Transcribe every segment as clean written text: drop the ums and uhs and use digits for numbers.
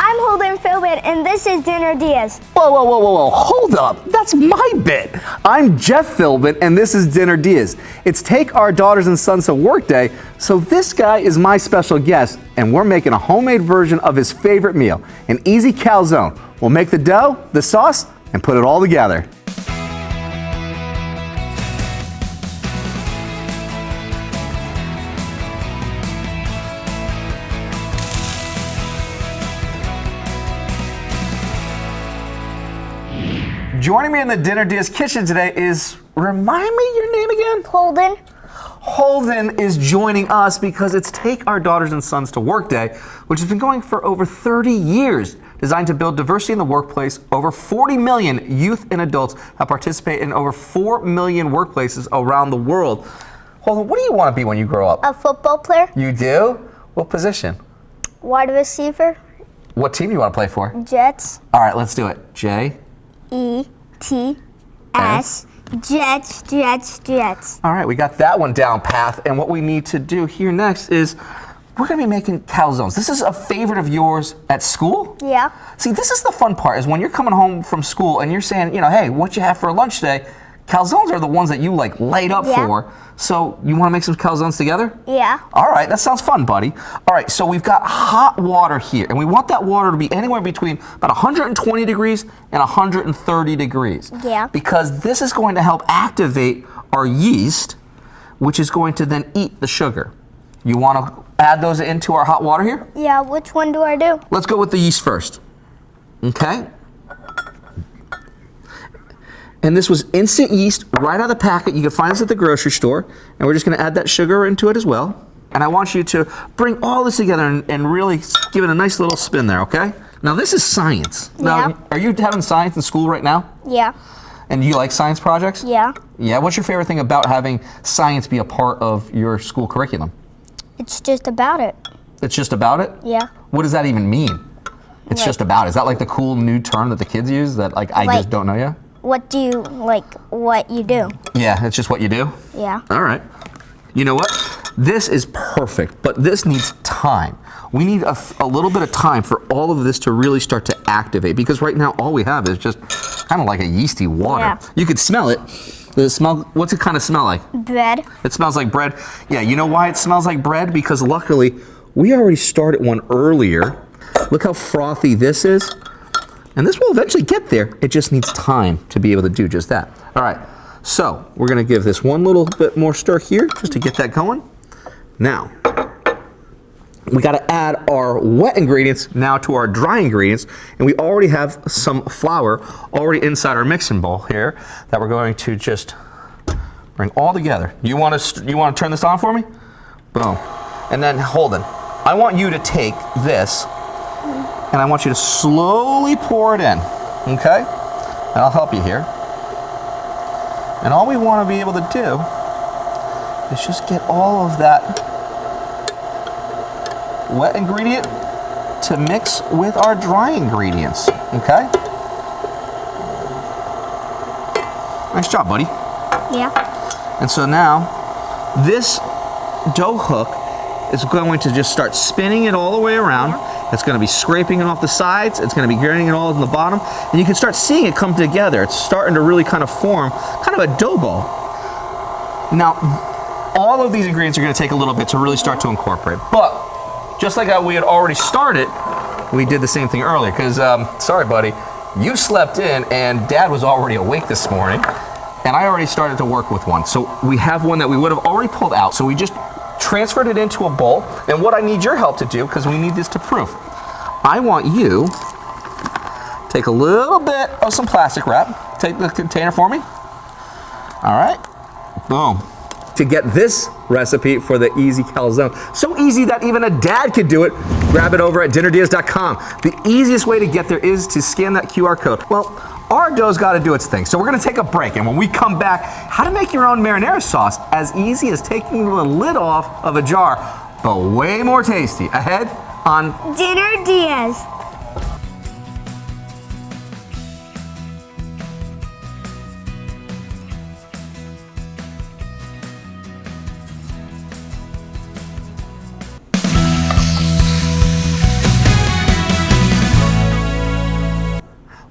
I'm Holden Philbin, and this is Dinner DeeAs. Whoa, hold up. That's my bit. I'm Jeff Philbin, and this is Dinner DeeAs. It's Take Our Daughters and Sons to Work Day, so this guy is my special guest, and we're making a homemade version of his favorite meal, an easy calzone. We'll make the dough, the sauce, and put it all together. Joining me in the Dinner DeeAs kitchen today is, remind me your name again? Holden. Holden is joining us because it's Take Our Daughters and Sons to Work Day, which has been going for over 30 years, designed to build diversity in the workplace. Over 40 million youth and adults have participated in over 4 million workplaces around the world. Holden, what do you want to be when you grow up? A football player. You do? What position? Wide receiver. What team do you want to play for? Jets. All right, let's do it. J-E-T-S. Jets. All right, we got that one down, Path. And what we need to do here next is we're going to be making calzones. This is a favorite of yours at school? Yeah. See, this is the fun part, is when you're coming home from school and you're saying, hey, what you have for lunch today? Calzones are the ones that you light up for. So you want to make some calzones together? Yeah. All right, that sounds fun, buddy. All right, so we've got hot water here, and we want that water to be anywhere between about 120 degrees and 130 degrees. Yeah. Because this is going to help activate our yeast, which is going to then eat the sugar. You want to add those into our hot water here? Yeah, which one do I do? Let's go with the yeast first. Okay? And this was instant yeast right out of the packet. You can find this at the grocery store. And we're just going to add that sugar into it as well. And I want you to bring all this together and really give it a nice little spin there, okay? Now this is science. Now, are you having science in school right now? Yeah. And do you like science projects? Yeah. Yeah, what's your favorite thing about having science be a part of your school curriculum? It's just about it. It's just about it? Yeah. What does that even mean? It's just about it. Is that like the cool new term that the kids use that I just don't know yet? What you do? Yeah, it's just what you do? Yeah. All right. You know what? This is perfect, but this needs time. We need a little bit of time for all of this to really start to activate, because right now all we have is just kind of like a yeasty water. Yeah. You could smell it. Does it smell? What's it kind of smell like? Bread. It smells like bread. Yeah, you know why it smells like bread? Because luckily we already started one earlier. Look how frothy this is. And this will eventually get there. It just needs time to be able to do just that. All right, so we're gonna give this one little bit more stir here just to get that going. Now, we gotta add our wet ingredients now to our dry ingredients, and we already have some flour already inside our mixing bowl here that we're going to just bring all together. You wanna turn this on for me? Boom. And then Holden, I want you to take this and I want you to slowly pour it in, okay? And I'll help you here. And all we want to be able to do is just get all of that wet ingredient to mix with our dry ingredients, okay? Nice job, buddy. Yeah. And so now, this dough hook is going to just start spinning it all the way around. Yeah. It's going to be scraping it off the sides. It's going to be grinding it all in the bottom. And you can start seeing it come together. It's starting to really kind of form kind of a dough ball. Now, all of these ingredients are going to take a little bit to really start to incorporate. But just like how we had already started, we did the same thing earlier. Because, sorry, buddy, you slept in and Dad was already awake this morning. And I already started to work with one. So we have one that we would have already pulled out. So we just transferred it into a bowl, and what I need your help to do, because we need this to proof, I want you to take a little bit of some plastic wrap, take the container for me, all right, boom, to get this recipe for the easy calzone. So easy that even a dad could do it. Grab it over at dinnerdeeas.com. The easiest way to get there is to scan that QR code. Well, our dough's got to do its thing, so we're going to take a break, and when we come back, how to make your own marinara sauce as easy as taking the lid off of a jar, but way more tasty. Ahead on Dinner DeeAs.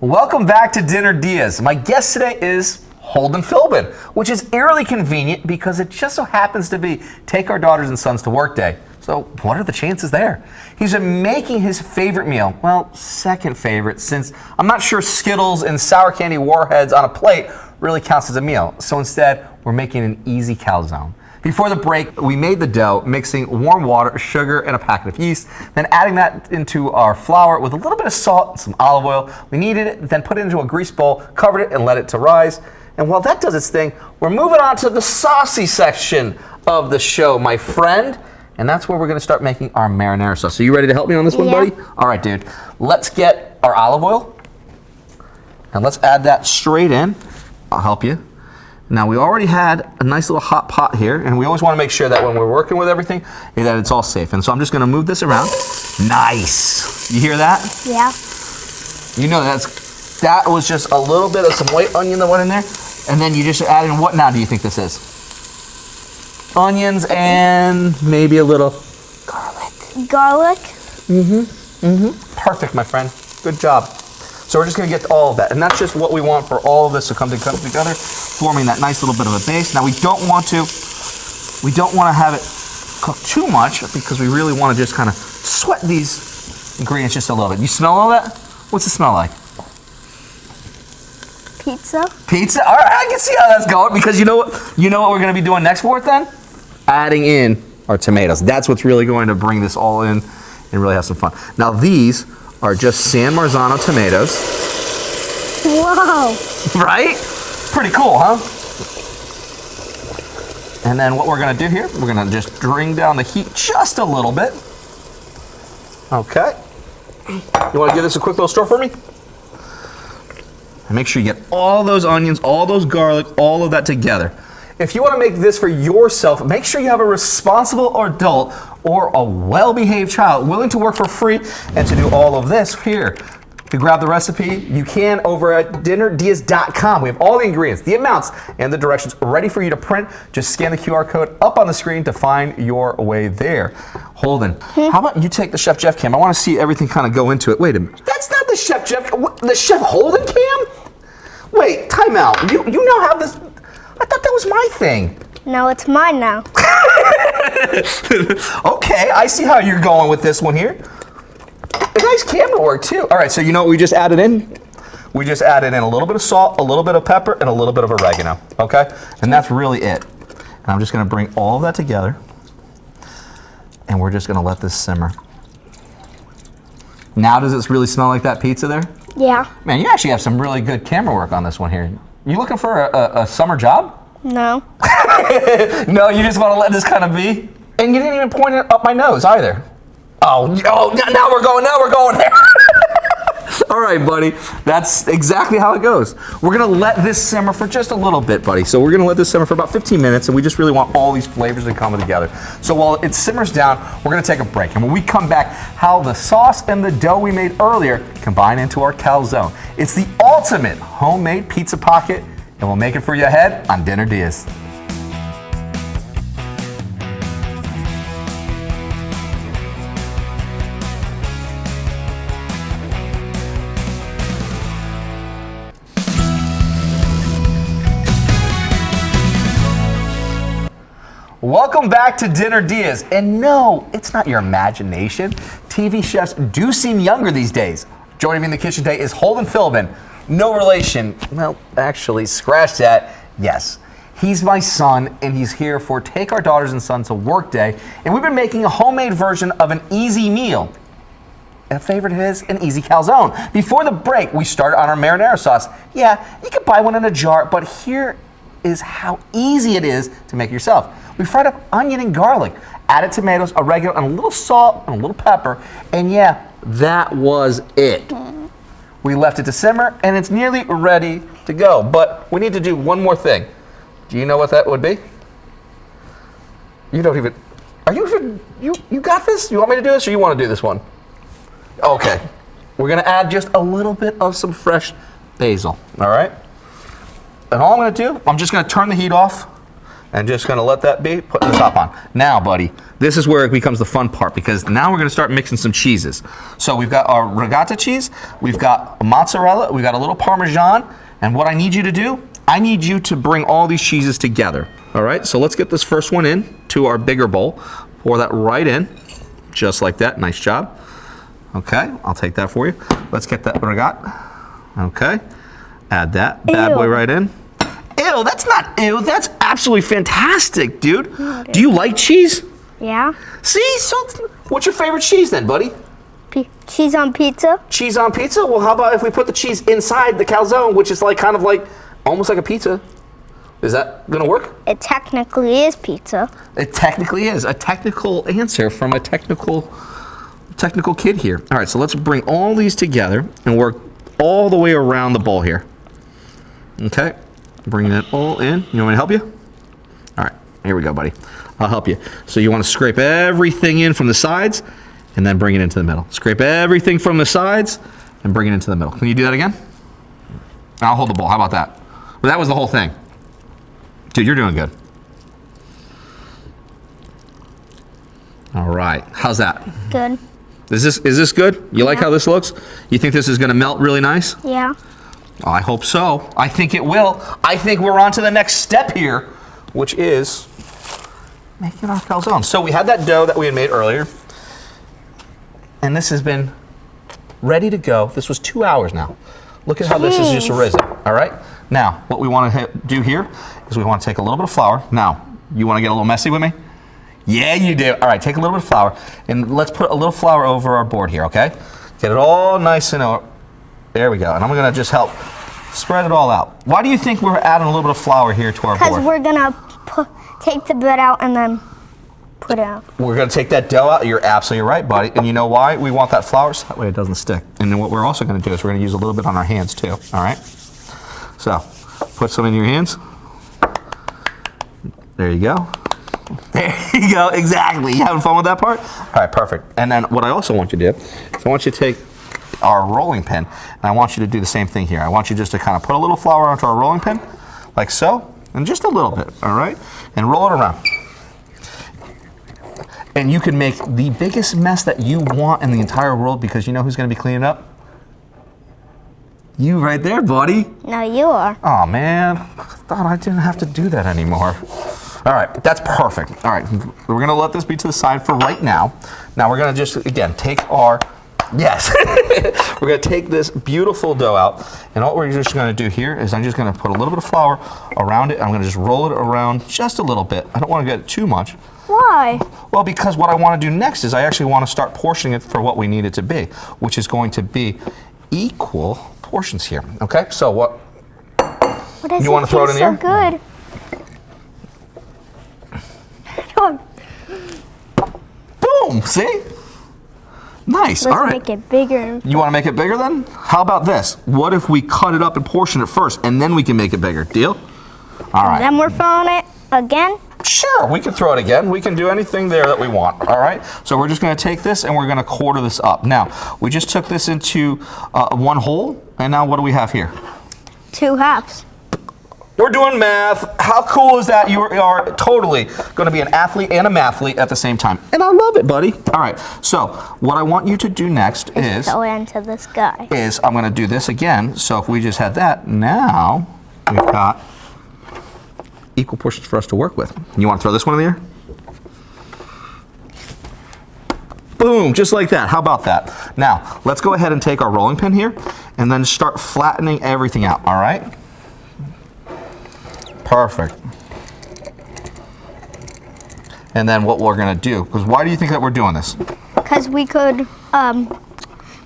Welcome back to Dinner DeeAs. My guest today is Holden Philbin, which is eerily convenient because it just so happens to be Take Our Daughters and Sons to Work Day. So what are the chances there? He's been making his favorite meal, well, second favorite, since I'm not sure Skittles and sour candy warheads on a plate really counts as a meal. So instead, we're making an easy calzone. Before the break, we made the dough, mixing warm water, sugar, and a packet of yeast, then adding that into our flour with a little bit of salt and some olive oil. We kneaded it, then put it into a grease bowl, covered it, and let it to rise. And while that does its thing, we're moving on to the saucy section of the show, my friend. And that's where we're gonna start making our marinara sauce. So you ready to help me on this one, buddy? All right, dude. Let's get our olive oil, and let's add that straight in. I'll help you. Now, we already had a nice little hot pot here, and we always want to make sure that when we're working with everything, that it's all safe. And so I'm just going to move this around. Nice. You hear that? Yeah. You know that was just a little bit of some white onion that went in there, and then you just add in, what now do you think this is? Onions and maybe a little Garlic. Perfect, my friend. Good job. So we're just going to get all of that, and that's just what we want for all of this to come together, forming that nice little bit of a base. Now we don't want to have it cook too much because we really want to just kind of sweat these ingredients just a little bit. You smell all that? What's it smell like? Pizza. Pizza? All right, I can see how that's going because you know what we're going to be doing next for it then? Adding in our tomatoes. That's what's really going to bring this all in and really have some fun. Now these are just San Marzano tomatoes. Whoa. Right? Pretty cool, huh? And then what we're gonna do here, we're gonna just bring down the heat just a little bit. Okay. You wanna give this a quick little stir for me? And make sure you get all those onions, all those garlic, all of that together. If you want to make this for yourself, make sure you have a responsible adult or a well-behaved child willing to work for free and to do all of this here. To grab the recipe, you can over at dinnerdeas.com. We have all the ingredients, the amounts, and the directions ready for you to print. Just scan the QR code up on the screen to find your way there. Holden, how about you take the Chef Jeff cam? I want to see everything kind of go into it. Wait a minute. That's not the Chef Jeff, the Chef Holden cam? Wait, time out. You now have this. I thought that was my thing. No, it's mine now. Okay, I see how you're going with this one here. A nice camera work too. All right, so you know what we just added in? We just added in a little bit of salt, a little bit of pepper, and a little bit of oregano, okay? And that's really it. And I'm just gonna bring all of that together, and we're just gonna let this simmer. Now does this really smell like that pizza there? Yeah. Man, you actually have some really good camera work on this one here. You looking for a summer job? No. No, you just want to let this kind of be? And you didn't even point it up my nose either. Oh, now we're going there. All right, buddy. That's exactly how it goes. We're going to let this simmer for just a little bit, buddy. So we're going to let this simmer for about 15 minutes, and we just really want all these flavors to come together. So while it simmers down, we're going to take a break. And when we come back, how the sauce and the dough we made earlier combine into our calzone. It's the ultimate homemade pizza pocket, and we'll make it for you ahead on Dinner DeeAs. Welcome back to Dinner DeeAs. And no, it's not your imagination. TV chefs do seem younger these days. Joining me in the kitchen today is Holden Philbin. No relation. Well, actually, scratch that. Yes. He's my son, and he's here for Take Our Daughters and Sons to Work Day. And we've been making a homemade version of an easy meal. A favorite of his, an easy calzone. Before the break, we started on our marinara sauce. Yeah, you can buy one in a jar, but here is how easy it is to make yourself. We fried up onion and garlic, added tomatoes, oregano, and a little salt and a little pepper, and yeah, that was it. We left it to simmer, and it's nearly ready to go, but we need to do one more thing. Do you know what that would be? You don't even, you got this? You want me to do this, or you want to do this one? Okay, we're gonna add just a little bit of some fresh basil, all right? And all I'm gonna do, I'm just gonna turn the heat off, And just gonna let that be, putting the top on. Now, buddy, this is where it becomes the fun part because now we're gonna start mixing some cheeses. So we've got our ricotta cheese, we've got mozzarella, we've got a little Parmesan, and what I need you to do, I need you to bring all these cheeses together. All right, so let's get this first one in to our bigger bowl. Pour that right in, just like that, nice job. Okay, I'll take that for you. Let's get that ricotta. Okay, add that bad boy right in. Ew, that's not ew, that's absolutely fantastic, dude. Do you like cheese? Yeah. See, so what's your favorite cheese then, buddy? Cheese on pizza. Cheese on pizza? Well, how about if we put the cheese inside the calzone, which is like kind of like, almost like a pizza. Is that gonna work? It technically is pizza. It technically is. A technical answer from a technical kid here. All right, so let's bring all these together and work all the way around the bowl here. Okay, bring that all in. You want me to help you? All right, here we go, buddy. I'll help you. So you want to scrape everything in from the sides and then bring it into the middle. Scrape everything from the sides and bring it into the middle. Can you do that again? I'll hold the bowl. How about that? Well, that was the whole thing. Dude, you're doing good. All right, how's that? Good. Is this good? You like how this looks? You think this is gonna melt really nice? Yeah. Oh, I hope so. I think it will. I think we're on to the next step here, which is making our calzone. So we had that dough that we had made earlier, and this has been ready to go. This was 2 hours now. Look at how this is just risen, all right? Now, what we want to do here is we want to take a little bit of flour. Now, you want to get a little messy with me? Yeah, you do. All right, take a little bit of flour, and let's put a little flour over our board here, okay? Get it all nice and over. There we go. And I'm going to just help spread it all out. Why do you think we're adding a little bit of flour here to our board? Because we're going to take the bread out and then put it out. We're going to take that dough out. You're absolutely right, buddy. And you know why we want that flour? So that way it doesn't stick. And then what we're also going to do is we're going to use a little bit on our hands too, all right? So, put some in your hands. There you go. There you go, exactly. You having fun with that part? All right, perfect. And then what I also want you to do is I want you to take our rolling pin, and I want you to do the same thing here. I want you just to kind of put a little flour onto our rolling pin, like so, and just a little bit, all right? And roll it around. And you can make the biggest mess that you want in the entire world because you know who's gonna be cleaning up? You right there, buddy. No, you are. Oh man, I thought I didn't have to do that anymore. All right, that's perfect. All right, we're gonna let this be to the side for right now. Now we're gonna just, again, take our, yes. We're gonna take this beautiful dough out, and what we're just gonna do here is I'm just gonna put a little bit of flour around it. I'm gonna just roll it around just a little bit. I don't wanna get too much. Why? Well, because what I wanna do next is I actually wanna start portioning it for what we need it to be, which is going to be equal portions here. Okay, so what? You want to throw it in here? So good. Boom! See? Nice. Let's all right. make it bigger. You want to make it bigger then? How about this? What if we cut it up and portion it first, and then we can make it bigger? Deal? All right. Then we're throwing it again? Sure, we can throw it again. We can do anything there that we want, all right? So we're just gonna take this and we're gonna quarter this up. Now, we just took this into one whole, and now what do we have here? 2 halves. We're doing math. How cool is that? You are totally gonna be an athlete and a mathlete at the same time. And I love it, buddy. All right, so what I want you to do next is Throw it into this guy. I'm gonna do this again. So if we just had that, now we've got equal portions for us to work with. You want to throw this one in the air? Boom, just like that. How about that? Now, let's go ahead and take our rolling pin here and then start flattening everything out, all right? Perfect. And then what we're gonna do, because why do you think that we're doing this? Because we could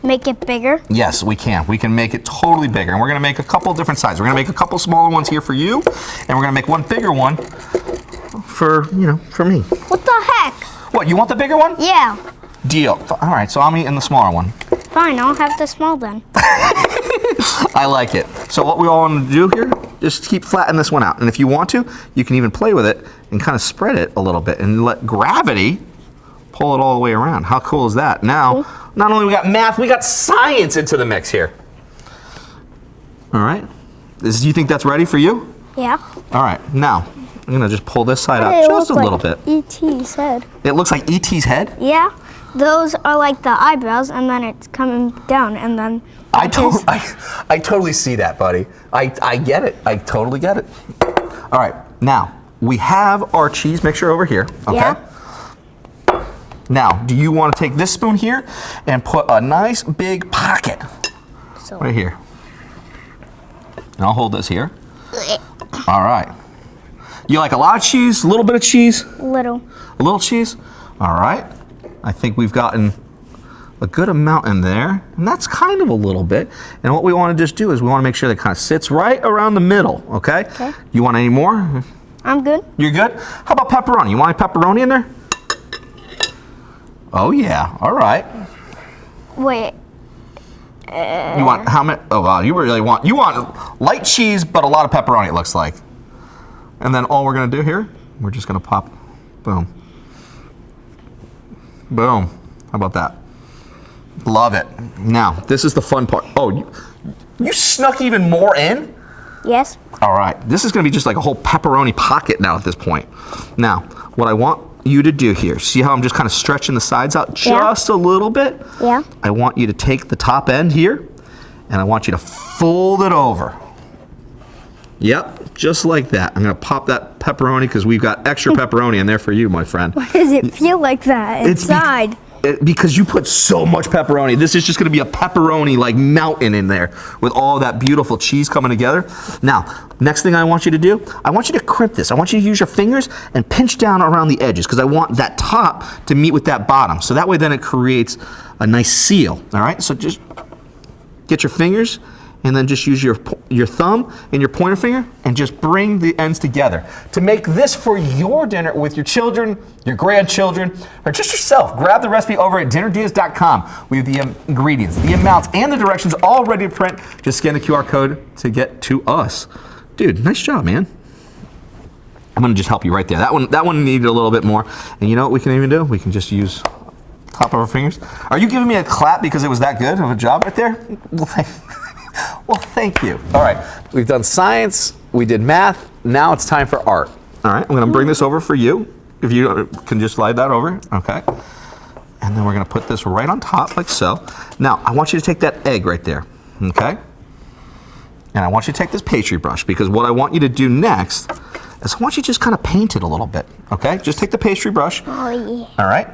make it bigger. Yes, we can. We can make it totally bigger. And we're gonna make a couple different sizes. We're gonna make a couple smaller ones here for you, and we're gonna make one bigger one for, for me. What the heck? What, you want the bigger one? Yeah. Deal. All right, so I'm eating the smaller one. Fine, I'll have the small then. I like it. So what we all want to do here, just keep flattening this one out. And if you want to, you can even play with it and kind of spread it a little bit and let gravity pull it all the way around. How cool is that? Now, not only we got math, we got science into the mix here. All right. Do you think that's ready for you? Yeah. All right. Now, I'm gonna just pull this side Hey, out it just a looks little like bit. E.T.'s head. It looks like E.T.'s head. Yeah, those are like the eyebrows, and then it's coming down, and then. I totally see that, buddy. I get it. I totally get it. All right, now we have our cheese mixture over here. Okay. Yeah. Now, do you want to take this spoon here and put a nice big pocket right here? And I'll hold this here. All right. You like a lot of cheese, a little bit of cheese? Little. A little cheese? All right. I think we've gotten a good amount in there, and that's kind of a little bit. And what we want to just do is we want to make sure that it kind of sits right around the middle, okay? Okay. You want any more? I'm good. You're good? How about pepperoni? You want any pepperoni in there? Oh yeah, all right. Wait. You want how many? Oh wow, you want light cheese, but a lot of pepperoni. It looks like. And then all we're gonna do here, we're just gonna pop, boom, boom. How about that? Love it. Now this is the fun part. Oh, you snuck even more in? Yes. All right, this is gonna be just like a whole pepperoni pocket now at this point. Now, what I want you to do here, see how I'm just kind of stretching the sides out just a little bit? Yeah. I want you to take the top end here, and I want you to fold it over. Yep, just like that. I'm gonna pop that pepperoni because we've got extra pepperoni in there for you, my friend. Why does it feel like that inside? Because you put so much pepperoni. This is just gonna be a pepperoni like mountain in there with all that beautiful cheese coming together. Now, next thing I want you to do, I want you to crimp this. I want you to use your fingers and pinch down around the edges because I want that top to meet with that bottom. So that way then it creates a nice seal, all right? So just get your fingers and then just use your thumb and your pointer finger and just bring the ends together. To make this for your dinner with your children, your grandchildren, or just yourself, grab the recipe over at dinnerdeas.com. We have the ingredients, the amounts, and the directions all ready to print. Just scan the QR code to get to us. Dude, nice job, man. I'm gonna just help you right there. That one needed a little bit more. And you know what we can even do? We can just use top of our fingers. Are you giving me a clap because it was that good of a job right there? Well, thank you. All right, we've done science, we did math, now it's time for art. All right, I'm gonna bring this over for you. If you can just slide that over, okay. And then we're gonna put this right on top like so. Now, I want you to take that egg right there, okay? And I want you to take this pastry brush because what I want you to do next is I want you to just kind of paint it a little bit, okay? Just take the pastry brush, Oh, yeah. all right?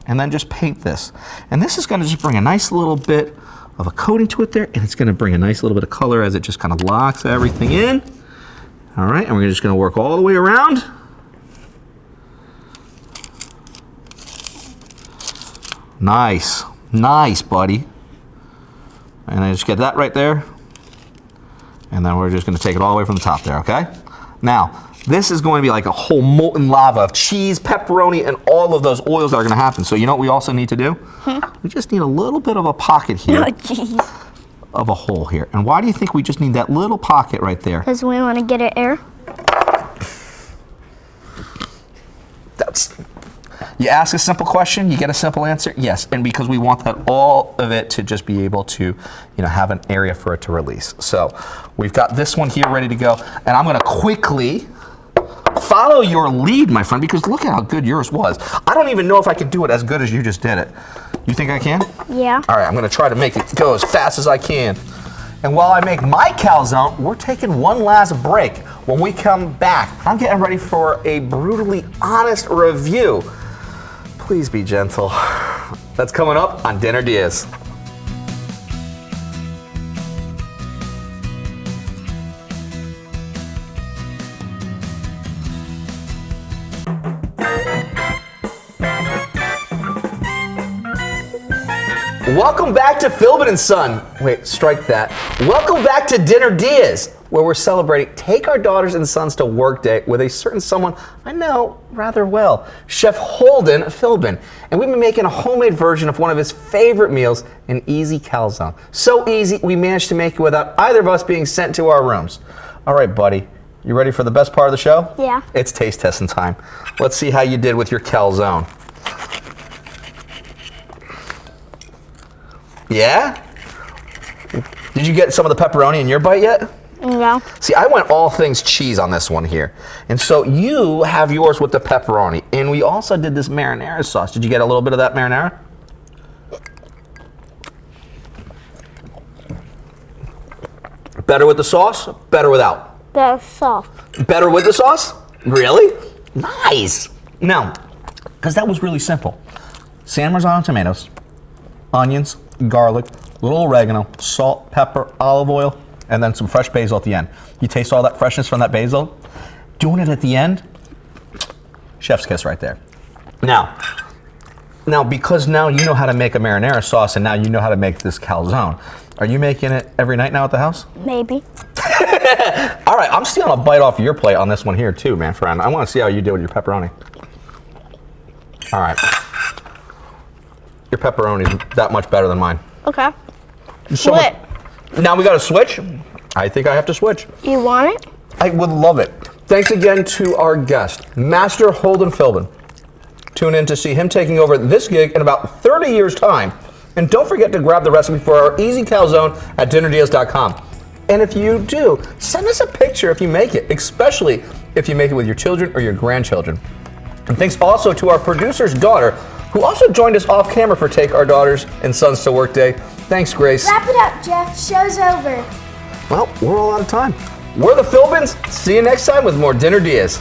And then just paint this. And this is gonna just bring a nice little bit of a coating to it there, and it's gonna bring a nice little bit of color as it just kind of locks everything in. All right, and we're just gonna work all the way around. Nice, nice, buddy. And I just get that right there. And then we're just gonna take it all the way from the top there, okay? Now, this is going to be like a whole molten lava of cheese, pepperoni, and all of those oils that are gonna happen. So you know what we also need to do? We just need a little bit of a pocket here. Oh, jeez. Of a hole here. And why do you think we just need that little pocket right there? Because we want to get it air. You ask a simple question, you get a simple answer. Yes, and because we want that all of it to just be able to, have an area for it to release. So we've got this one here ready to go, and I'm going to quickly follow your lead, my friend, because look at how good yours was. I don't even know if I can do it as good as you just did it. You think I can? Yeah. All right, I'm going to try to make it go as fast as I can. And while I make my calzone, we're taking one last break. When we come back, I'm getting ready for a brutally honest review. Please be gentle. That's coming up on Dinner DeeAs. Welcome back to Philbin and Son. Wait, strike that. Welcome back to Dinner DeeAs, where we're celebrating Take Our Daughters and Sons to Work Day with a certain someone I know rather well, Chef Holden Philbin. And we've been making a homemade version of one of his favorite meals, an easy calzone. So easy, we managed to make it without either of us being sent to our rooms. All right, buddy, you ready for the best part of the show? Yeah. It's taste testing time. Let's see how you did with your calzone. Yeah? Did you get some of the pepperoni in your bite yet? Yeah. See, I went all things cheese on this one here. And so you have yours with the pepperoni. And we also did this marinara sauce. Did you get a little bit of that marinara? Better with the sauce? Better without? They're soft. Better with the sauce? Really? Nice. Now, because that was really simple. San Marzano tomatoes, onions, garlic, little oregano, salt, pepper, olive oil, and then some fresh basil at the end. You taste all that freshness from that basil. Doing it at the end, chef's kiss right there. Now, because now you know how to make a marinara sauce and now you know how to make this calzone, are you making it every night now at the house? Maybe. All right, I'm stealing a bite off your plate on this one here too, man, friend. I want to see how you do with your pepperoni. All right. Your pepperoni is that much better than mine. Okay. So Flip. now we got to switch? I think I have to switch. You want it? I would love it. Thanks again to our guest, Master Holden Philbin. Tune in to see him taking over this gig in about 30 years' time. And don't forget to grab the recipe for our easy calzone at dinnerdeals.com. And if you do, send us a picture if you make it, especially if you make it with your children or your grandchildren. And thanks also to our producer's daughter, who also joined us off camera for Take Our Daughters and Sons to Work Day. Thanks, Grace. Wrap it up, Jeff. Show's over. Well, we're all out of time. We're the Philbins. See you next time with more Dinner Diaz.